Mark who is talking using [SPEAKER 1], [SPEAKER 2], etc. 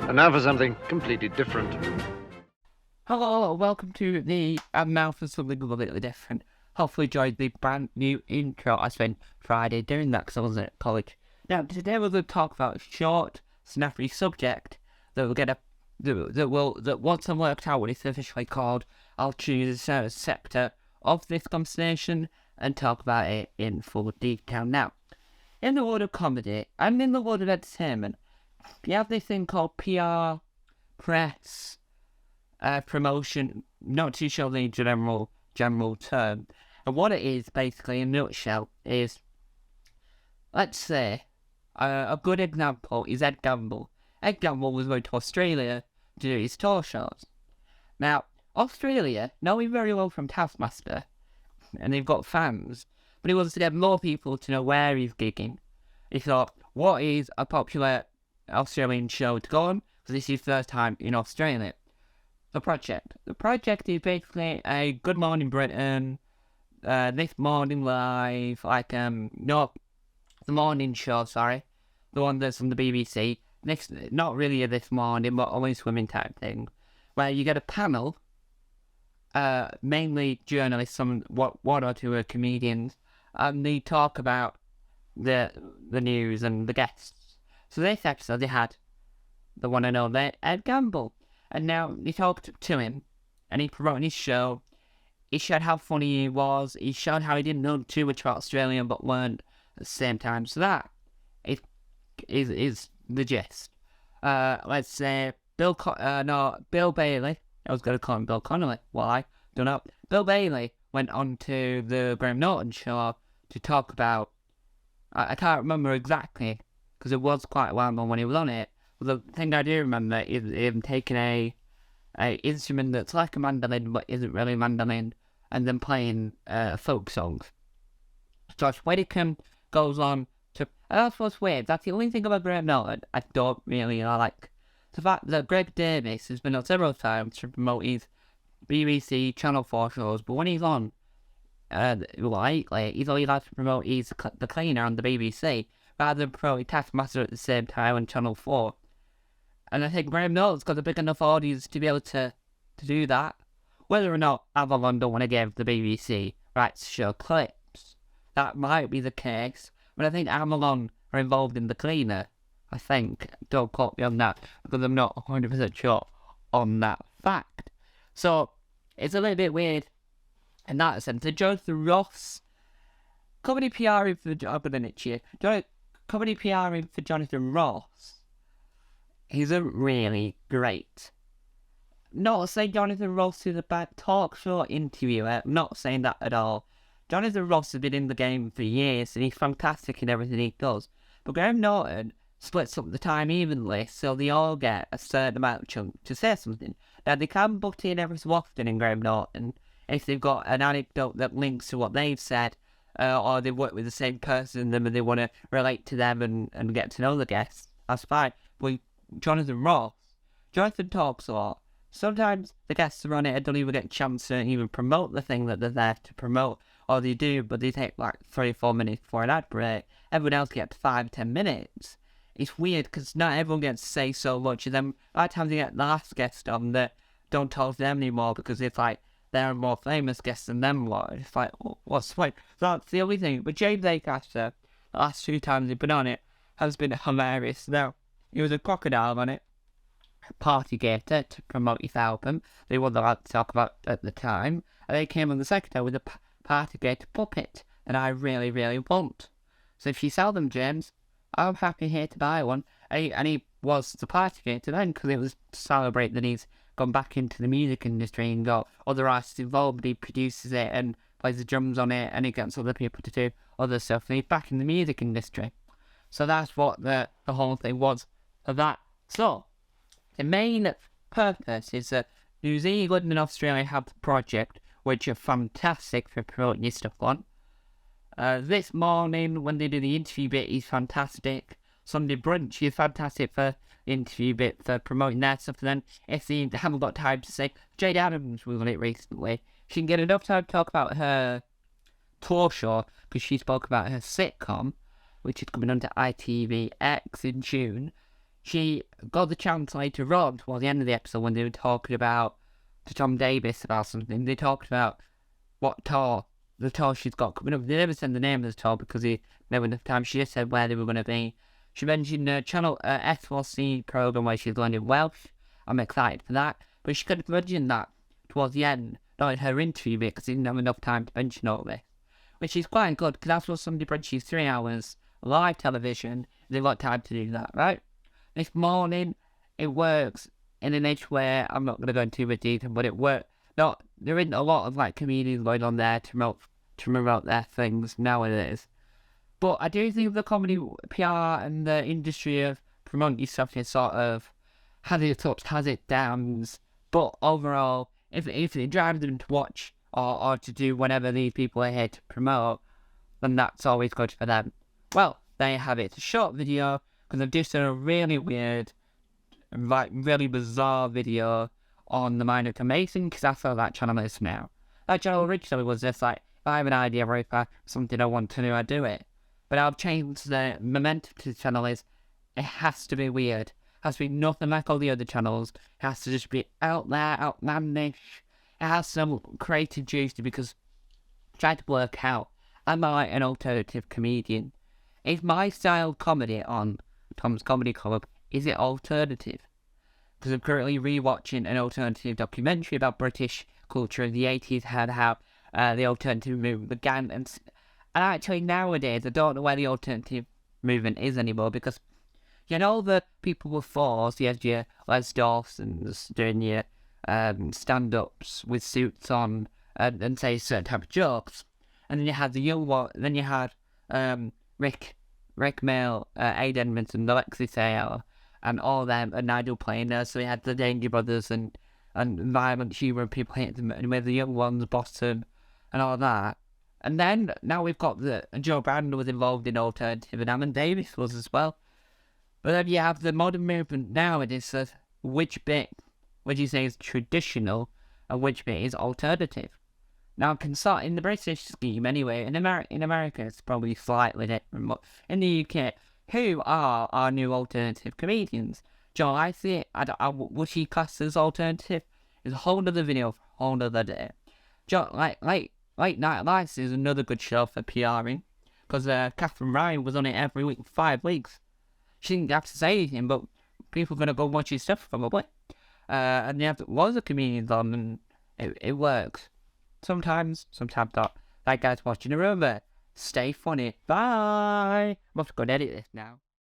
[SPEAKER 1] And now for something completely different.
[SPEAKER 2] Hello, welcome to the now for something a little bit different. Hopefully enjoyed the brand new intro. I spent Friday doing that because I was at college. Now, today we're going to talk about a short, snappy subject that will get that once I'm worked out what it's officially called, I'll choose a certain sector of this conversation and talk about it in full detail. Now, in the world of comedy and in the world of entertainment, you have this thing called PR, press, promotion, not too sure the general term. And what it is, basically, in a nutshell, is, let's say, a good example is Ed Gamble. Ed Gamble was going to Australia to do his tour shows. Now, Australia know him very well from Taskmaster, and they've got fans, but he wants to get more people to know where he's gigging. He thought, what is a popular Australian show to go on? Because this is his first time in Australia. The project is basically a Good Morning Britain, This Morning Live, the morning show, sorry, the one that's on the BBC. Not really a This Morning, but only swimming type thing, where you get a panel, mainly journalists, one or two are comedians, and they talk about the news and the guests. So this episode they had the one and only Ed Gamble. And now they talked to him, and he promoted his show. He showed how funny he was. He showed how he didn't know too much about Australia, but learned at the same time. So that is the gist. Let's say Bill Bailey. I was going to call him Bill Connolly. Why? Don't know. Bill Bailey went on to the Graham Norton show to talk about. I can't remember exactly because it was quite a while ago when he was on it. Well, the thing I do remember is him taking a instrument that's like a mandolin but isn't really a mandolin, and then playing folk songs. Josh Whittaker goes on to... That's what's weird. That's the only thing about Graham Norton I don't really like. The fact that Greg Davies has been on several times to promote his BBC Channel 4 shows, but when he's on, lately, he's only allowed to promote The Cleaner on the BBC, rather than promoting Taskmaster at the same time on Channel 4. And I think Graham Norton's got a big enough audience to be able to do that. Whether or not Avalon don't want to give the BBC rights to show clips, that might be the case. But I think Avalon are involved in The Cleaner. I think. Don't quote me on that, because I'm not 100% sure on that fact. So, it's a little bit weird in that sense. And Jonathan Ross, comedy PRing for... I'm going to niche here. Comedy PRing for Jonathan Ross isn't really great. Not saying Jonathan Ross is a bad talk show interviewer, I'm not saying that at all. Jonathan Ross has been in the game for years and he's fantastic in everything he does. But Graham Norton splits up the time evenly so they all get a certain amount of chunk to say something. Now they can butt in every so often in Graham Norton if they've got an anecdote that links to what they've said, or they work with the same person and they want to relate to them and get to know the guests. That's fine. But Jonathan talks a lot. Sometimes the guests are on it and don't even get a chance to even promote the thing that they're there to promote. Or they do, but they take like 3 or 4 minutes for an ad break. Everyone else gets 5-10 minutes. It's weird because not everyone gets to say so much. And then by the time they get the last guest on, they don't talk to them anymore because it's like they're a more famous guest than them lot. It's like, what's the point? That's the only thing. But James Acaster, the last 2 times he's been on it, has been hilarious. Now, he was a crocodile on it, Partygator, to promote his album. They weren't allowed to talk about at the time. And they came on the second time with a Partygator puppet that I really, really want. So if you sell them, James, I'm happy here to buy one. And he was the Partygator then, because it was to celebrate that he's gone back into the music industry and got other artists involved. He produces it and plays the drums on it, and he gets other people to do other stuff. And he's back in the music industry. So that's what the whole thing was of that. So, the main purpose is that New Zealand and Australia have the project, which are fantastic for promoting your stuff on. This morning, when they do the interview bit, is fantastic. Sunday brunch is fantastic for the interview bit, for promoting their stuff. And then, if they haven't got time to say, Jade Adams was on it recently, she can get enough time to talk about her tour show, because she spoke about her sitcom, which is coming onto ITVX in June. she got the chance later on towards the end of the episode when they were talking about to Tom Davis about something. They talked about what tour, the tour she's got coming up. They never said the name of the tour because they never enough time. She just said where they were going to be. She mentioned the channel S4C program where she's learning Welsh. I'm excited for that. But she could have mentioned that towards the end, not in her interview bit, because they didn't have enough time to mention all this. Which is quite good, because that's what somebody brings 3 hours live television. They've got time to do that, right? This morning, it works in an age where I'm not going to go into too much detail, but it works. There isn't a lot of like comedians going on there to promote their things nowadays. But I do think the comedy PR and the industry of promoting yourself is sort of has its ups, has its downs. But overall, if it drives them to watch or to do whatever these people are here to promote, then that's always good for them. Well, there you have it. It's a short video because I've just done a really weird, like really bizarre video on the Mind of Amazing, because that's how that channel is now. That channel originally was just like, if I have an idea or if I have something I want to do, I do it. But I've changed the momentum to the channel is, it has to be weird. It has to be nothing like all the other channels. It has to just be out there, outlandish. It has some creative juice because I'm trying to work out, am I an alternative comedian? Is my style comedy on Tom's Comedy Club, is it alternative? Because I'm currently rewatching an alternative documentary about British culture in the 80s, how the alternative movement began. And actually nowadays, I don't know where the alternative movement is anymore, because you know the people were forced, you had your Les Dawsons doing your stand-ups with suits on and say certain type of jokes. And then you had the young one, then you had Rick Mail, Aid Edmondson, Alexis Hale, and all them, and Nigel Planer. So you had the Danger Brothers and violent humour people hitting them, and with the young ones, Boston, and all that. And then now we've got Joe Brandon was involved in alternative, and Alan Davis was as well. But then you have the modern movement now, and it's which bit would you say is traditional, and which bit is alternative? Now, I can start in the British scheme anyway. In America, it's probably slightly different. But in the UK, who are our new alternative comedians? Joe Lycett, would she class as alternative? It's a whole other video for a whole other day. Joe, Late Night Lights is another good show for PRing, because Catherine Ryan was on it every week for 5 weeks. She didn't have to say anything, but people are going to go watch his stuff probably. And you have loads of comedians on, and it works. Sometimes not. That guy's watching. Remember, stay funny. Bye. I'm off to go and edit this now.